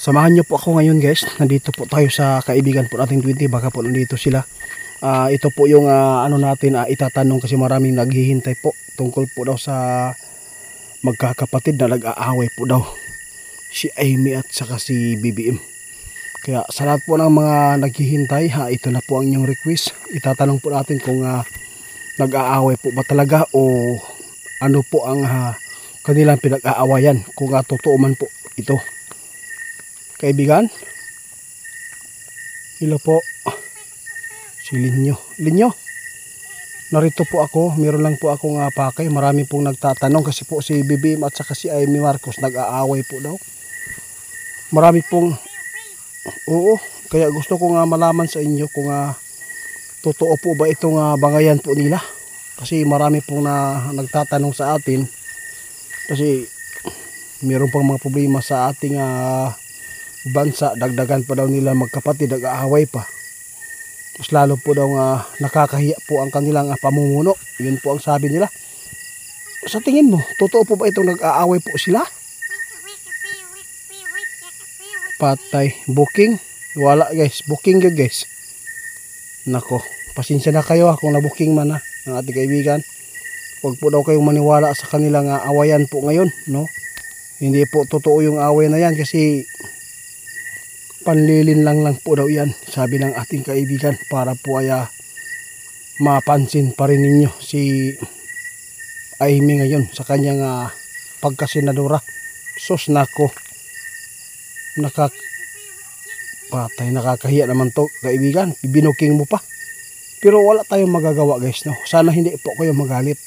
Samahan nyo po ako ngayon guys. Nandito po tayo sa kaibigan po natin 20. Baka po nandito sila. Ito po yung ano natin itatanong kasi maraming naghihintay po. Tungkol po daw sa magkakapatid na nag-aaway po daw. Si Amy at saka si BBM. Kaya sa lahat po ng mga naghihintay, ito na po ang inyong request. Itatanong po natin kung nag-aaway po ba talaga o ano po ang kanilang pinag-aawayan. Kung totoo man po ito. Kaibigan, hello po, si Linyo. Linyo, narito po ako, meron lang po akong pakay. Marami pong nagtatanong kasi po si BBM at saka si Amy Marcos nag-aaway po daw. Marami pong, oo, kaya gusto ko malaman sa inyo kung totoo po ba itong bangayan po nila. Kasi marami pong nagtatanong sa atin kasi meron pang mga problema sa ating bansa, dagdagan pa daw nila magkapatid, nag-aaway pa. Mas lalo po daw nakakahiya po ang kanilang pamumuno. Yun po ang sabi nila. Sa tingin mo, totoo po ba itong nag-aaway po sila? Patay, booking? Wala guys, booking yun guys. Nako, pasensya na kayo kung na-booking man ng ating kaibigan. Huwag po daw kayong maniwala sa kanilang awayan po ngayon, no? Hindi po totoo yung away na yan kasi panlilin lang po daw yan, sabi ng ating kaibigan, para po ay mapansin pa rin ninyo si Amy ngayon sa kanyang pagkasenadora. Sos nako, nakakahiya naman to kaibigan, binuking mo pa. Pero wala tayong magagawa guys, no? Sana hindi po kayo magalit.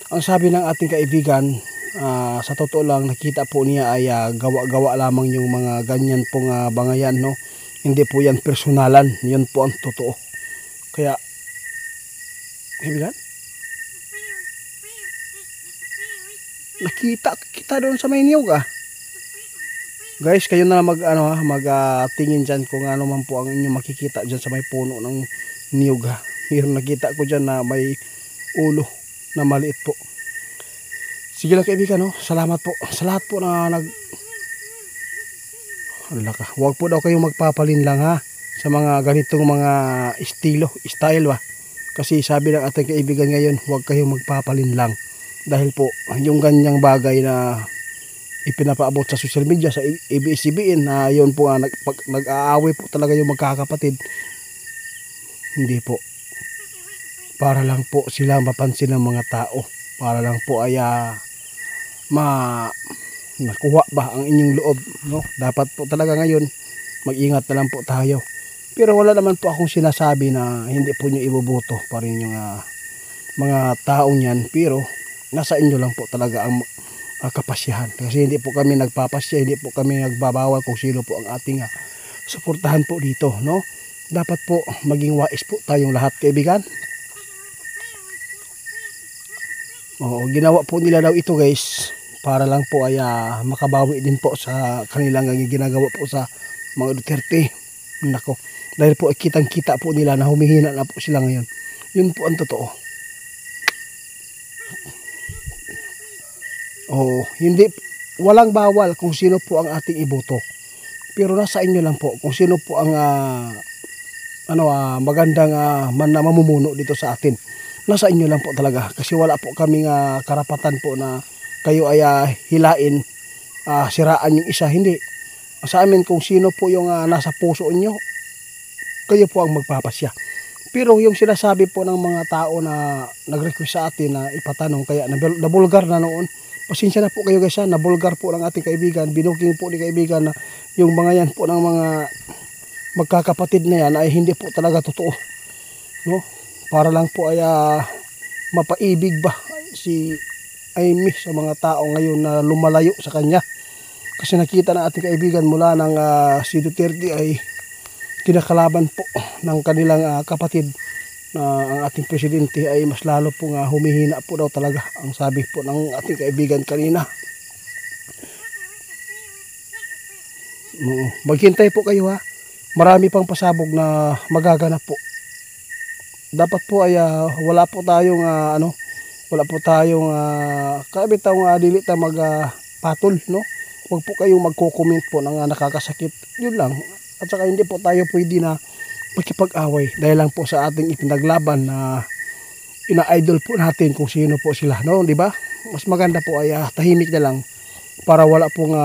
Ang sabi ng ating kaibigan, sa totoo lang nakita po niya ay gawa-gawa lamang yung mga ganyan pong bangayan, no? Hindi po yan personalan, yun po ang totoo. Kaya kaibigan, nakita kita doon sa may niyog guys, kayo na magtingin dyan kung ano man po ang inyong makikita dyan sa may puno ng niyog Mayroon nakita ko dyan na may ulo na maliit po. Sige lang kaibigan, no? Salamat po sa lahat po na huwag po daw kayong magpapalin lang sa mga ganitong mga style ba. Kasi sabi ng ating kaibigan ngayon, huwag kayong magpapalin lang. Dahil po, yung ganyang bagay na ipinapaabot sa social media, sa ABS-CBN, na yun po nag-aaway po talaga yung magkakapatid. Hindi po. Para lang po sila mapansin ng mga tao. Para lang po ay nakuha ba ang inyong loob, no? Dapat po talaga ngayon mag-ingat na lang po tayo. Pero wala naman po akong sinasabi na hindi po nyo iboboto pa rin yung mga taong yan. Pero nasa inyo lang po talaga ang kapasyahan. Kasi hindi po kami nagpapasya, hindi po kami nagbabawal kung sino po ang ating suportahan po dito, no? Dapat po maging wais po tayong lahat kaibigan. Oo, ginawa po nila daw ito guys para lang po ay makabawi din po sa kanilang ginagawa po sa mga Duterte. Nako, dahil po kitang kita po nila na humihina na po sila ngayon. Yun po ang totoo. Oo, hindi, walang bawal kung sino po ang ating iboto. Pero nasa inyo lang po kung sino po ang magandang mamumuno dito sa atin. Nasa inyo lang po talaga kasi wala po kaming karapatan po na kayo ay hilain, siraan yung isa. Hindi. Sa amin kung sino po yung nasa puso nyo, kayo po ang magpapasya. Pero yung sinasabi po ng mga tao na nag-request sa atin na ipatanong, kaya nabulgar na noon, pasensya na po kayo guys, nabulgar po ng ating kaibigan, binuking po ni kaibigan na yung mga yan po ng mga magkakapatid na yan ay hindi po talaga totoo, no? Para lang po ay mapaibig ba si Amy sa mga tao ngayon na lumalayo sa kanya. Kasi nakita na ating kaibigan mula ng si Duterte ay kinakalaban po ng kanilang kapatid na ang ating presidente ay mas lalo po humihina po daw talaga, ang sabi po ng ating kaibigan kanina. Maghintay po kayo marami pang pasabog na magaganap po. Dapat po ay wala po tayong dili ta magpatol, no? Huwag po kayong magko-comment po ng nakakasakit. Yun lang. At saka hindi po tayo pwede na makipag-away dahil lang po sa ating ipinaglaban na ina-idol po natin kung sino po sila, no, di ba? Mas maganda po ay tahimik na lang para wala pong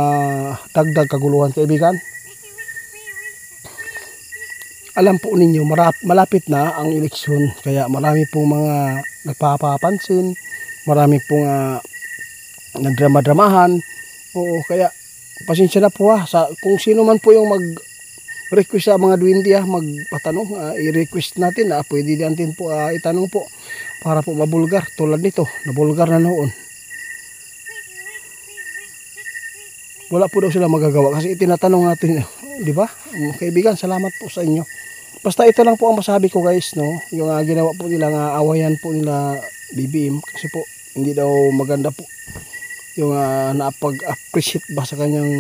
dagdag kaguluhan, kaibigan. Alam po ninyo, malapit na ang eleksyon, kaya marami pong mga nagpapapansin, marami pong nagdrama-dramahan. Oo, kaya pasensya na po kung sino man po yung mag-request sa mga duwende magpatanong, i-request natin pwede natin po itanong po para po mabulgar tulad nito, nabulgar na noon. Wala po daw sila magagawa kasi itinatanong natin, di ba? Kaibigan, salamat po sa inyo. Basta ito lang po ang masabi ko guys, no? Yung ginawa po nila awayan po nila BBM kasi po hindi daw maganda po yung napag-appreciate ba sa kanyang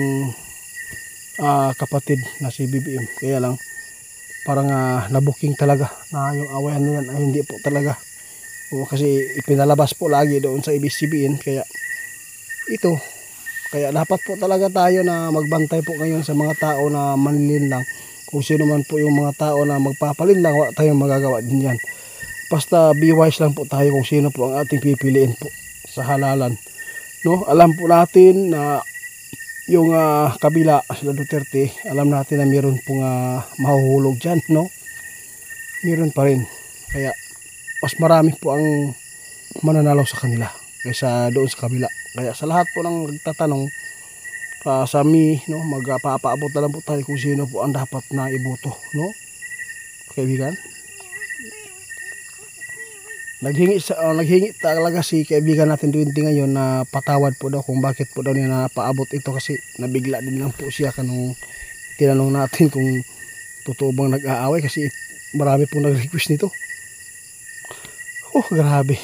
kapatid na si BBM. Kaya lang parang nabuking talaga na yung awayan na yan ay hindi po talaga. Kasi ipinalabas po lagi doon sa ABS-CBN. Kaya ito, kaya dapat po talaga tayo na magbantay po ngayon sa mga tao na manlilin lang. Kung sino man po yung mga tao na magpapalin lang, wala tayong magagawa din yan. Basta be wise lang po tayo kung sino po ang ating pipiliin po sa halalan. No, alam po natin na yung kabila sila Duterte, alam natin na meron pong mahuhulog dyan, no? Meron pa rin. Kaya mas marami po ang mananalo sa kanila kaysa doon sa kabila. Kaya sa lahat po ng nagtatanong sa no, magpapaabot na lang po tayo kung sino po ang dapat na iboto, no? Kaibigan. Naghingi talaga si kaibigan natin 20 ngayon na patawad po daw kung bakit po daw niya napaabot ito kasi nabigla din lang po siya kanong tinanong natin kung totoo bang nag-aaway kasi marami pong nag-request nito. Grabe.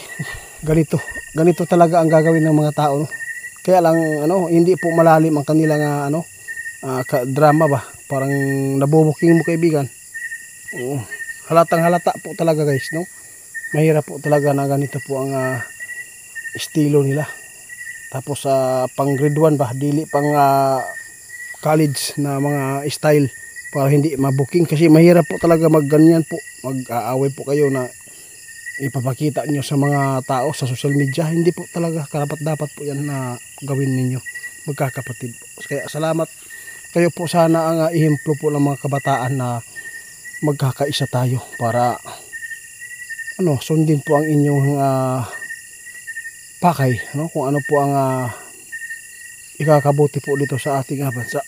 Ganito talaga ang gagawin ng mga tao, no? Kaya lang hindi po malalim ang kanilang drama ba. Parang nabubuking mo kaibigan. Halatang halata po talaga guys, no? Mahirap po talaga na ganito po ang estilo nila. Tapos pang grade 1 ba, dili pang college na mga style para hindi mabuking. Kasi mahirap po talaga magganyan po. Mag-aaway po kayo na ipapakita nyo sa mga tao sa social media. Hindi po talaga karapat-dapat po yan na gawin ninyo magkakapatid po. Kaya salamat kayo po, sana ang ihemplo po ng mga kabataan na magkakaisa tayo para sundin po ang inyong pakay, no? Kung ano po ang ikakabuti po dito sa ating bansa.